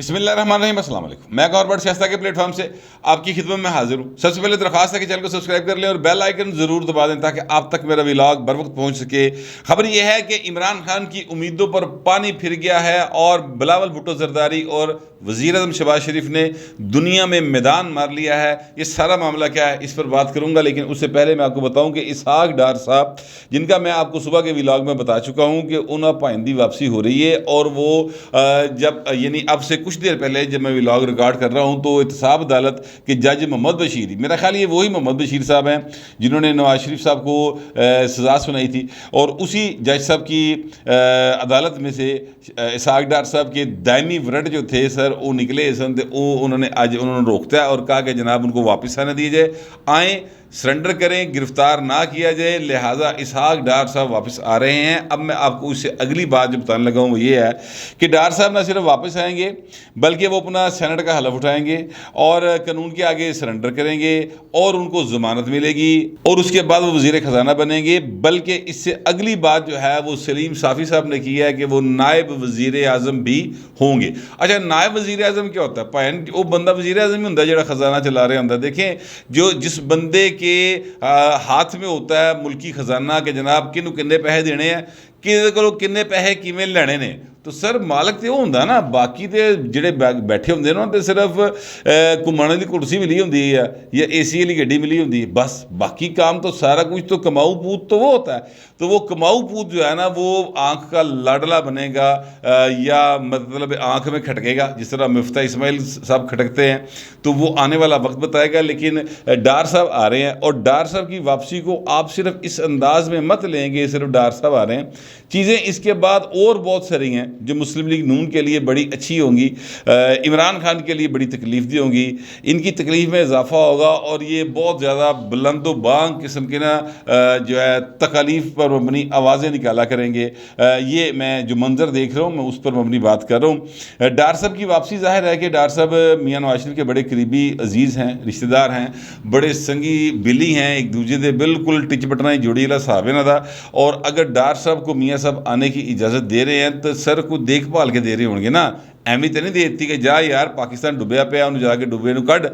بسم اللہ الرحمن الرحیم، السلام علیکم۔ میں گوربٹ شائستہ کے پلیٹ فارم سے آپ کی خدمت میں حاضر ہوں۔ سب سے پہلے درخواست ہے کہ چینل کو سبسکرائب کر لیں اور بیل آئیکن ضرور دبا دیں تاکہ آپ تک میرا ولاگ بر وقت پہنچ سکے۔ خبر یہ ہے کہ عمران خان کی امیدوں پر پانی پھر گیا ہے اور بلاول بھٹو زرداری اور وزیر اعظم شہباز شریف نے دنیا میں میدان مار لیا ہے۔ یہ سارا معاملہ کیا ہے اس پر بات کروں گا، لیکن اس سے پہلے میں آپ کو بتاؤں کہ اسحاق ڈار صاحب، جن کا میں آپ کو صبح کے ولاگ میں بتا چکا ہوں کہ انہیں پائندی واپسی ہو رہی ہے، اور وہ جب یعنی اب سے کچھ دیر پہلے جب میں ولاگ ریکارڈ کر رہا ہوں تو احتساب عدالت کے جج محمد بشیر، میرا خیال یہ وہی محمد بشیر صاحب ہیں جنہوں نے نواز شریف صاحب کو سزا سنائی تھی، اور اسی جج صاحب کی عدالت میں سے اسحاق ڈار صاحب کے دائمی ورڈ جو تھے سر وہ نکلے سن، انہوں نے روکتا ہے اور کہا کہ جناب ان کو واپس آنے دیے جائے، آئیں سرنڈر کریں، گرفتار نہ کیا جائے، لہٰذا اسحاق ڈار صاحب واپس آ رہے ہیں۔ اب میں آپ کو اس سے اگلی بات جو بتانے لگا ہوں وہ یہ ہے کہ ڈار صاحب نہ صرف واپس آئیں گے بلکہ وہ اپنا سینٹ کا حلف اٹھائیں گے اور قانون کے آگے سرنڈر کریں گے اور ان کو ضمانت ملے گی، اور اس کے بعد وہ وزیر خزانہ بنیں گے۔ بلکہ اس سے اگلی بات جو ہے وہ سلیم صافی صاحب نے کی ہے کہ وہ نائب وزیر اعظم بھی ہوں گے۔ اچھا، نائب وزیر اعظم کیا ہوتا ہے؟ وہ بندہ وزیر اعظم ہی ہوتا ہے جڑا خزانہ چلا رہا ہوتا ہے۔ دیکھیں، جس بندے کے ہاتھ میں ہوتا ہے ملکی خزانہ کہ جناب کنوں کنے پیسے دینے ہیں، کسی کو کنے پیسے کیویں لینے نے، تو سر مالک تو وہ ہوں نا، باقی تو جڑے بیٹھے ہوں نا تو صرف گھومنے کی کرسی ملی ہوں یا اے سی والی گڈی ملی ہوں، بس باقی کام تو سارا کچھ تو کماؤ پوت تو وہ ہوتا ہے۔ تو وہ کماؤ پوت جو ہے نا وہ آنکھ کا لاڈلا بنے گا یا مطلب آنکھ میں کھٹکے گا، جس طرح مفتاح اسماعیل صاحب کھٹکتے ہیں، تو وہ آنے والا وقت بتائے گا۔ لیکن ڈار صاحب آ رہے ہیں، اور ڈار صاحب کی واپسی کو آپ صرف اس انداز میں مت لیں گے صرف ڈار صاحب آ رہے ہیں، چیزیں اس کے بعد اور بہت ساری ہیں جو مسلم لیگ نون کے لیے بڑی اچھی ہوں گی، عمران خان کے لیے بڑی تکلیف دی ہوں گی، ان کی تکلیف میں اضافہ ہوگا، اور یہ بہت زیادہ بلند و بانگ قسم کے نا جو ہے تکالیف پر مبنی آوازیں نکالا کریں گے۔ یہ میں جو منظر دیکھ رہا ہوں میں اس پر مبنی بات کر رہا ہوں۔ ڈار صاحب کی واپسی ظاہر ہے کہ ڈار صاحب میاں نواز شریف کے بڑے قریبی عزیز ہیں، رشتہ دار ہیں، بڑے سنگی بلی ہیں، ایک دوسرے دے بالکل ٹچ بٹنا جوڑی والا صاحب ہے نا تھا، اور اگر ڈار صاحب کو میاں صاحب آنے کی اجازت دے رہے ہیں تو سر کو دیکھ بھال کے دے رہے ہوں گے نا، ایویں تو نہیں دیتی کہ جا یار پاکستان ڈوبیا پیا انہوں جا کے ڈوبے نو کڈ،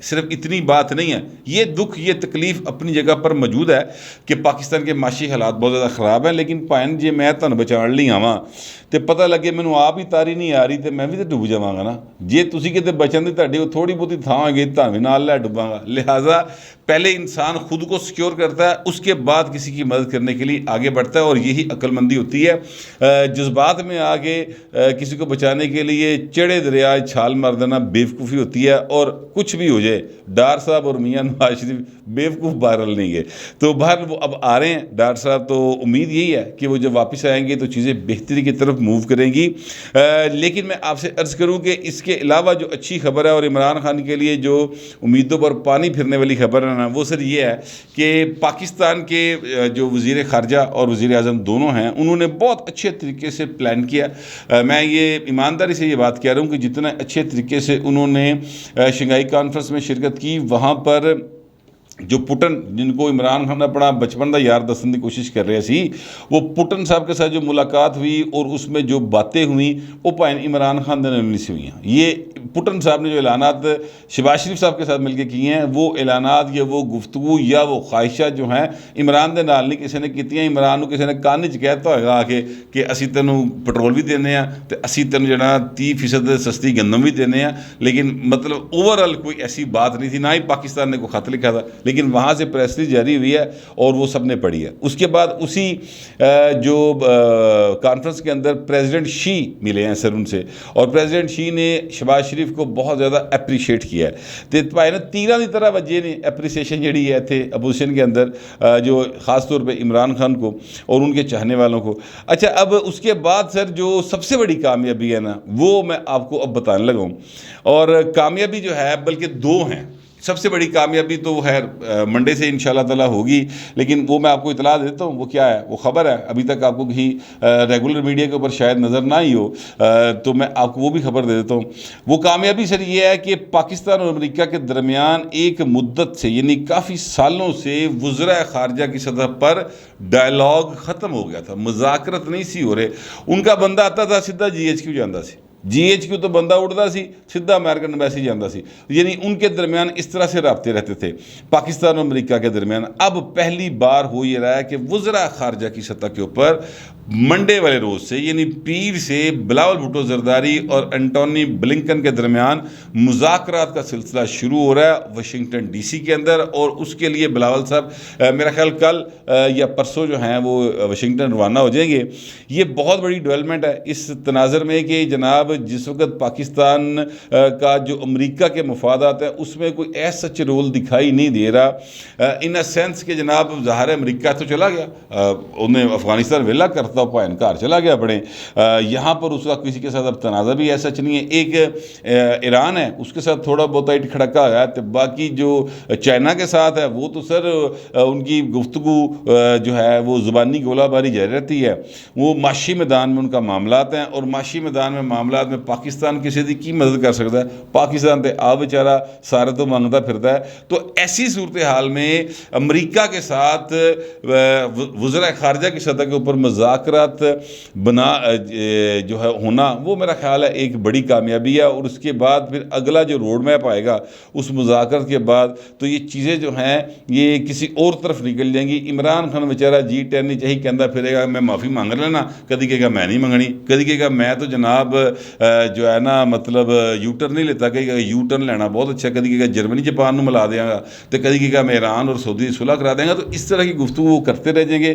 صرف اتنی بات نہیں ہے۔ یہ دکھ یہ تکلیف اپنی جگہ پر موجود ہے کہ پاکستان کے معاشی حالات بہت زیادہ خراب ہیں، لیکن پائن جی میں تہن بچان لی آواں تو پتہ لگے مینوں آپ ہی تاری نہیں آ رہی تو میں بھی تو ڈوب جاواں گا نا، جی تسی کتے بچن دی تہاڈی تھوڑی بہتی تھاں ہوگی تاں بھی نال لے ڈوباں گا۔ لہٰذا پہلے انسان خود کو سیکیور کرتا ہے، اس کے بعد کسی کی مدد کرنے کے لیے آگے بڑھتا ہے، اور یہی عقل مندی ہوتی ہے۔ جذبات میں آگے کسی کو بچانے کے لیے چڑے دریا چھال مار دینا بیوقوفی ہوتی ہے، اور کچھ بھی ہو جائے ڈار صاحب اور میاں نواز شریف بیوقوف بہرحال نہیں گئے، تو بہرحال وہ اب آ رہے ہیں ڈار صاحب، تو امید یہی ہے کہ وہ جب واپس آئیں گے تو چیزیں بہتری کی طرف موو کریں گی۔ لیکن میں آپ سے عرض کروں کہ اس کے علاوہ جو اچھی خبر ہے اور عمران خان کے لیے جو امیدوں پر پانی پھرنے والی خبر ہے نا، وہ سر یہ ہے کہ پاکستان کے جو وزیر خارجہ اور وزیر اعظم دونوں ہیں انہوں نے بہت اچھے طریقے سے پلان کیا۔ میں یہ ایمانداری سے یہ بات کہہ رہا ہوں کہ جتنے اچھے طریقے سے انہوں نے شنگھائی کانفرنس میں شرکت کی، وہاں پر جو پٹن جن کو عمران خان اپنا بچپن دا یار دسن کی کوشش کر رہے سی، وہ پٹن صاحب کے ساتھ جو ملاقات ہوئی اور اس میں جو باتیں ہوئیں وہ پائن عمران خان نے سے ہوئی ہیں۔ یہ پٹن صاحب نے جو اعلانات شہباز شریف صاحب کے ساتھ مل کے کیے ہیں، وہ اعلانات یا وہ گفتگو یا وہ خواہشات جو ہیں عمران دے نال نہیں کسی نے کیتی ہیں۔ عمران کو کسی نے کان چ کہتا ہوگا کہ اسی تینوں پٹرول بھی دینے ہیں تو اسی تینوں جڑا 30% سستی گندم بھی دینے ہیں، لیکن مطلب اوورآل کوئی ایسی بات نہیں تھی، نہ ہی پاکستان نے کوئی خط لکھا تھا، لیکن وہاں سے پریس ریلیز جاری ہوئی ہے اور وہ سب نے پڑھی ہے۔ اس کے بعد اسی جو کانفرنس کے اندر پریزیڈنٹ شی ملے ہیں سر ان سے، اور پریزیڈنٹ شی نے شہباز شریف کو بہت زیادہ اپریشیٹ کیا ہے، تو پائے نا تیرہ کی طرح وجہ نے اپریسیشن جڑی ہے تھے اپوزیشن کے اندر، جو خاص طور پہ عمران خان کو اور ان کے چاہنے والوں کو۔ اچھا، اب اس کے بعد سر جو سب سے بڑی کامیابی ہے نا وہ میں آپ کو اب بتانے لگا ہوں، اور کامیابی جو ہے بلکہ دو ہیں۔ سب سے بڑی کامیابی تو خیر منڈے سے انشاءاللہ تعالیٰ ہوگی، لیکن وہ میں آپ کو اطلاع دیتا ہوں وہ کیا ہے، وہ خبر ہے ابھی تک آپ کو کہیں ریگولر میڈیا کے اوپر شاید نظر نہ ہی ہو، تو میں آپ کو وہ بھی خبر دے دیتا ہوں۔ وہ کامیابی سر یہ ہے کہ پاکستان اور امریکہ کے درمیان ایک مدت سے یعنی کافی سالوں سے وزراء خارجہ کی سطح پر ڈائلاگ ختم ہو گیا تھا، مذاکرت نہیں سی ہو رہے، ان کا بندہ آتا تھا سیدھا GHQ جاندہ سی، GHQ تو بندہ اڑتا سی سیدھا امریکن ایمبیسی جاتا سی، یعنی ان کے درمیان اس طرح سے رابطے رہتے تھے پاکستان اور امریکہ کے درمیان۔ اب پہلی بار ہو یہ رہا ہے کہ وزراء خارجہ کی سطح کے اوپر منڈے والے روز سے یعنی پیر سے بلاول بھٹو زرداری اور انٹونی بلنکن کے درمیان مذاکرات کا سلسلہ شروع ہو رہا ہے واشنگٹن ڈی سی کے اندر، اور اس کے لیے بلاول صاحب میرا خیال کل یا پرسوں جو ہیں وہ واشنگٹن روانہ ہو جائیں گے۔ یہ بہت بڑی ڈیولپمنٹ ہے اس تناظر میں کہ جناب جس وقت پاکستان کا جو امریکہ کے مفادات ہیں اس میں کوئی ایسا سچ رول دکھائی نہیں دے رہا ان اے سینس کہ جناب ظاہر ہے امریکہ تو چلا گیا، انہیں افغانستان ویلا کرتا ہوا انکار چلا گیا اپنے، یہاں پر اس کا کسی کے ساتھ اب تنازع بھی ایسا نہیں ہے۔ ایک ایران ہے اس کے ساتھ تھوڑا بہت ایٹ کھڑکا ہے، تو باقی جو چائنا کے ساتھ ہے وہ تو سر ان کی گفتگو جو ہے وہ زبانی گولہ باری جاری رہتی ہے۔ وہ معاشی میدان میں ان کا معاملات ہیں، اور معاشی میدان میں معاملات میں پاکستان کسی کی مدد کر سکتا ہے؟ پاکستان تے آ بیچارہ سارے تو مانگتا پھرتا ہے۔ تو ایسی صورتحال میں امریکہ کے ساتھ وزراء خارجہ کی سطح کے اوپر مذاکرات بنا جو ہے ہونا، وہ میرا خیال ہے ایک بڑی کامیابی ہے۔ اور اس کے بعد پھر اگلا جو روڈ میپ آئے گا اس مذاکرات کے بعد تو یہ چیزیں جو ہیں یہ کسی اور طرف نکل جائیں گی۔ عمران خان بیچارہ G10 نہیں چاہیے کہندا پھرے گا میں معافی مانگ لینا، کدی کہے گا میں نہیں منگنی، کدی کہے گا میں تو جناب جو ہے نا مطلب یو ٹرن نہیں لیتا، کہے گا یو ٹرن لینا بہت اچھا، کدی کہے گا جرمنی جاپان نو ملا دیا گا، تو کدی کہے گا میں ایران اور سعودی صلح کرا دیں گا۔ تو اس طرح کی گفتگو وہ کرتے رہ جائیں گے۔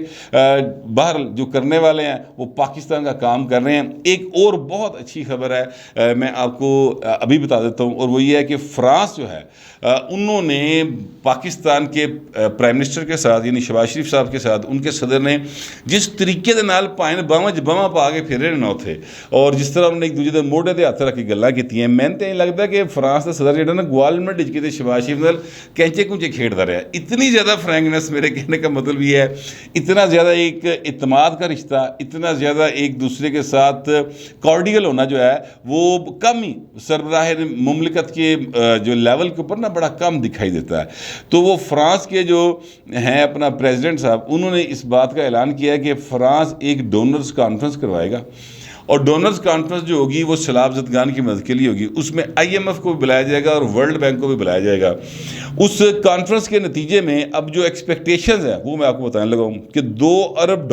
باہر جو کرنے والے ہیں وہ پاکستان کا کام کر رہے ہیں۔ ایک اور بہت اچھی خبر ہے میں آپ کو ابھی بتا دیتا ہوں، اور وہ یہ ہے کہ فرانس جو ہے انہوں نے پاکستان کے پرائم منسٹر کے ساتھ یعنی شہباز شریف صاحب کے ساتھ ان کے صدر نے جس طریقے دے نال پائن باواں باواں پا کے پھیرے نہ تھے، اور جس طرح انہوں نے ایک دوسرے دے موڑے دے ہاتھ رکھ کے گلاں کیتیاں، میں تے لگتا ہے کہ فرانس کا صدر جہاں نا گوالمنٹ وچ کتے شہباز شریف نال کینچے کونچے کھیڑتا رہا۔ اتنی زیادہ فرینکنس، میرے کہنے کا مطلب یہ ہے اتنا زیادہ ایک اعتماد کا رشتہ، اتنا زیادہ ایک دوسرے کے ساتھ کارڈیل ہونا جو ہے وہ کم ہی سربراہ مملکت کے جو لیول کے اوپر نا بڑا کم دکھائی دیتا ہے۔ تو وہ فرانس کے جو ہیں اپنا پریزیڈنٹ صاحب انہوں نے اس بات کا اعلان کیا ہے کہ فرانس ایک ڈونرز کانفرنس کروائے گا، اور ڈونرز کانفرنس جو ہوگی وہ سیلاب زدگان کی مدد کے لیے ہوگی۔ اس میں IMF کو بھی بلایا جائے گا اور ورلڈ بینک کو بھی بلایا جائے گا۔ اس کانفرنس کے نتیجے میں اب جو ایکسپیکٹیشنز ہیں وہ میں آپ کو بتانے لگا ہوں کہ $2 ارب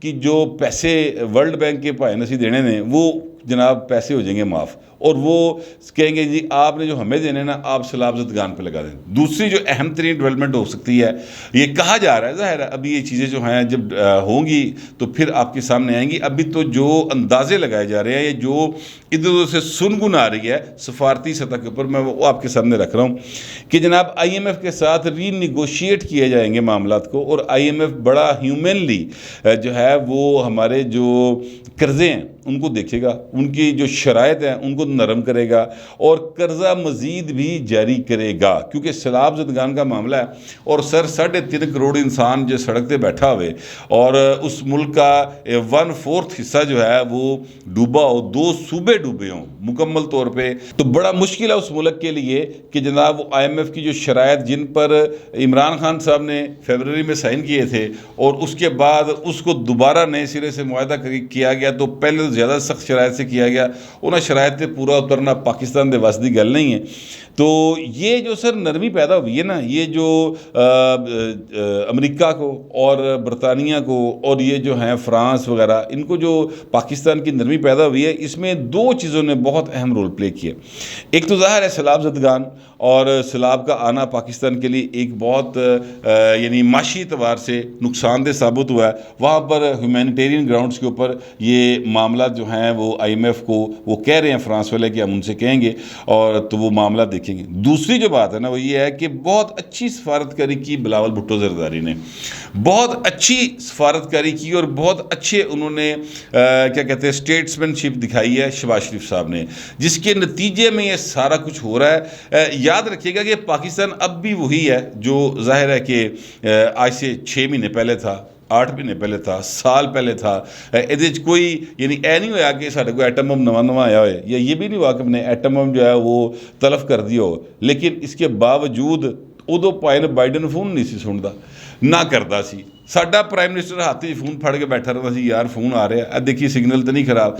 کی جو پیسے ورلڈ بینک کے پائے نسی دینے نے وہ جناب پیسے ہو جائیں گے معاف، اور وہ کہیں گے جی آپ نے جو ہمیں دینے نا آپ سیلاب زدگان پہ لگا دیں۔ دوسری جو اہم ترین ڈیولپمنٹ ہو سکتی ہے، یہ کہا جا رہا ہے، ظاہر ہے ابھی یہ چیزیں جو ہیں جب ہوں گی تو پھر آپ کے سامنے آئیں گی۔ ابھی تو جو اندازے لگائے جا رہے ہیں، یہ جو ادھر ادھر سے سنگن آ رہی ہے سفارتی سطح کے اوپر، میں وہ آپ کے سامنے رکھ رہا ہوں کہ جناب IMF کے ساتھ ری نیگوشیٹ کیے جائیں گے معاملات کو، اور IMF بڑا ہیومنلی جو ہے وہ ہمارے جو قرضے ہیں ان کو دیکھے گا، ان کی جو شرائط ہیں ان کو نرم کرے گا، اور قرضہ مزید بھی جاری کرے گا، کیونکہ سیلاب زدگان کا معاملہ ہے۔ اور سر 3.5 کروڑ انسان جو سڑک پہ بیٹھا ہوئے اور اس ملک کا 1/4 حصہ جو ہے وہ ڈوبا ہو، 2 صوبے ڈوبے ہوں مکمل طور پہ، تو بڑا مشکل ہے اس ملک کے لیے کہ جناب وہ IMF کی جو شرائط جن پر عمران خان صاحب نے فیبرری میں سائن کیے تھے اور اس کے بعد اس کو دوبارہ نئے سرے سے معاہدہ کیا گیا، تو پہلے زیادہ سخت شرائط سے کیا گیا، انہیں شرائط سے پورا اترنا پاکستان دے وس دی گل نہیں ہے۔ تو یہ جو سر نرمی پیدا ہوئی ہے نا، یہ جو امریکہ کو اور برطانیہ کو اور یہ جو ہیں فرانس وغیرہ، ان کو جو پاکستان کی نرمی پیدا ہوئی ہے، اس میں 2 چیزوں نے بہت اہم رول پلے کیا۔ ایک تو ظاہر ہے سیلاب زدگان، اور سیلاب کا آنا پاکستان کے لیے ایک بہت یعنی معاشی اعتبار سے نقصان دہ ثابت ہوا ہے۔ وہاں پر ہیومینیٹیرین گراؤنڈز کے اوپر یہ معاملات جو ہیں وہ IMF کو وہ کہہ رہے ہیں فرانس والے کہ ہم ان سے کہیں گے، اور تو وہ معاملات دیکھیں گے۔ دوسری جو بات ہے نا وہ یہ ہے کہ بہت اچھی سفارتکاری کی بلاول بھٹو زرداری نے، بہت اچھی سفارتکاری کی، اور بہت اچھے انہوں نے کیا کہتے ہیں اسٹیٹسمین شپ دکھائی ہے شہباز شریف صاحب نے، جس کے نتیجے میں یہ سارا کچھ ہو رہا ہے۔ یاد رکھیے گا کہ پاکستان اب بھی وہی ہے جو ظاہر ہے کہ آج سے 6 مہینے پہلے تھا، 8 مہینے پہلے تھا، سال پہلے تھا۔ کوئی یعنی اے نہیں ہوا کہ سارے کوئی ایٹم بم نواں آیا ہوئے، یا یہ بھی نہیں ہوا کہ ہم نے ایٹم بم جو ہے وہ تلف کر دیا ہو، لیکن اس کے باوجود ادو پائن بائیڈن فون نہیں سی سنتا، ਨਾ ਕਰਦਾ ਸੀ। ਸਾਡਾ ਪ੍ਰਾਈਮ ਮਿਨਿਸਟਰ ਹੱਥ 'ਚ ਫੋਨ ਫੜ ਕੇ ਬੈਠਾ ਰਹਿੰਦਾ ਸੀ, ਯਾਰ ਫੋਨ ਆ ਰਿਹਾ, ਦੇਖੀ ਸਿਗਨਲ ਤਾਂ ਨਹੀਂ ਖਰਾਬ,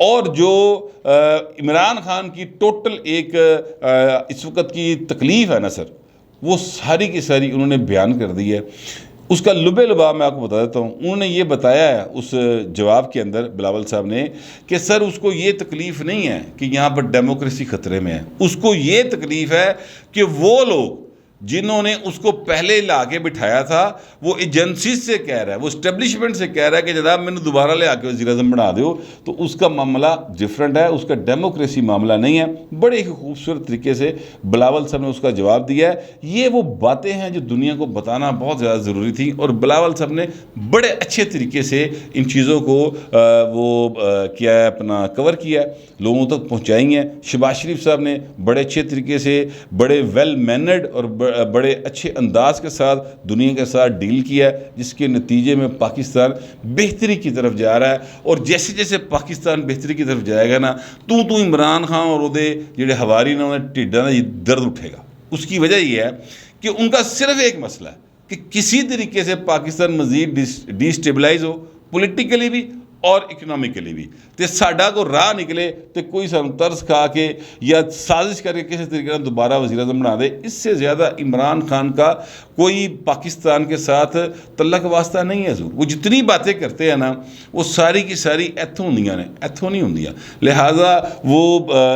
اور جو عمران خان کی ٹوٹل ایک اس وقت کی تکلیف ہے نا سر، وہ ساری کی ساری انہوں نے بیان کر دی ہے۔ اس کا لب لباب میں آپ کو بتا دیتا ہوں۔ انہوں نے یہ بتایا ہے اس جواب کے اندر بلاول صاحب نے کہ سر اس کو یہ تکلیف نہیں ہے کہ یہاں پر ڈیموکریسی خطرے میں ہے، اس کو یہ تکلیف ہے کہ وہ لوگ جنہوں نے اس کو پہلے لا کے بٹھایا تھا وہ ایجنسیز سے کہہ رہا ہے، وہ اسٹیبلشمنٹ سے کہہ رہا ہے کہ جناب میں نے دوبارہ لے آ کے وزیر اعظم بنا دیو، تو اس کا معاملہ ڈیفرنٹ ہے، اس کا ڈیموکریسی معاملہ نہیں ہے۔ بڑے ہی خوبصورت طریقے سے بلاول صاحب نے اس کا جواب دیا ہے۔ یہ وہ باتیں ہیں جو دنیا کو بتانا بہت زیادہ ضروری تھی، اور بلاول صاحب نے بڑے اچھے طریقے سے ان چیزوں کو کیا ہے اپنا کور کیا ہے، لوگوں تک پہنچائی ہیں۔ شہباز شریف صاحب نے بڑے اچھے طریقے سے، بڑے ویل مینرڈ اور بڑے اچھے انداز کے ساتھ دنیا کے ساتھ ڈیل کیا ہے، جس کے نتیجے میں پاکستان بہتری کی طرف جا رہا ہے۔ اور جیسے جیسے پاکستان بہتری کی طرف جائے گا نا، تو عمران خان اور وہ جڑے ہواری نے انہیں ٹھڈا نا یہ درد اٹھے گا۔ اس کی وجہ یہ ہے کہ ان کا صرف ایک مسئلہ ہے کہ کسی طریقے سے پاکستان مزید ڈی سٹیبلائز ہو، پولیٹیکلی بھی اور اکنامکلی بھی، تے ساڈا کو راہ نکلے تے کوئی سانو طرز کھا کے یا سازش کر کے کسی طریقے سے دوبارہ وزیر اعظم بنا دے۔ اس سے زیادہ عمران خان کا کوئی پاکستان کے ساتھ تعلق واسطہ نہیں ہے حضور۔ وہ جتنی باتیں کرتے ہیں نا وہ ساری کی ساری ایتھوں ہوندیاں نے، ایتھوں نہیں ہوندیاں، لہٰذا وہ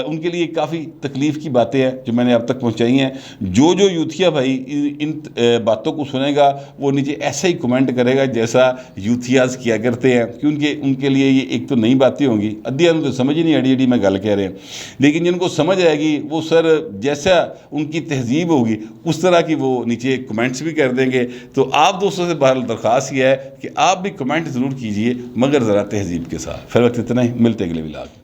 ان کے لیے کافی تکلیف کی باتیں ہیں جو میں نے اب تک پہنچائی ہیں۔ جو یوتھیا بھائی ان باتوں کو سنے گا وہ نیچے ایسا ہی کمنٹ کرے گا جیسا یوتھیاز کیا کرتے ہیں، کیونکہ ان کے لیے یہ ایک تو نئی باتیں ہوں گی، ادھی تو سمجھ ہی نہیں اڑی اڑی میں گل کہہ رہے ہیں، لیکن جن کو سمجھ آئے گی وہ سر جیسا ان کی تہذیب ہوگی اس طرح کی وہ نیچے کمنٹس بھی کر دیں گے۔ تو آپ دوستوں سے بہرحال درخواست یہ ہے کہ آپ بھی کمنٹ ضرور کیجئے، مگر ذرا تہذیب کے ساتھ۔ پھر وقت اتنا ہی، ملتے اگلے ولاگ۔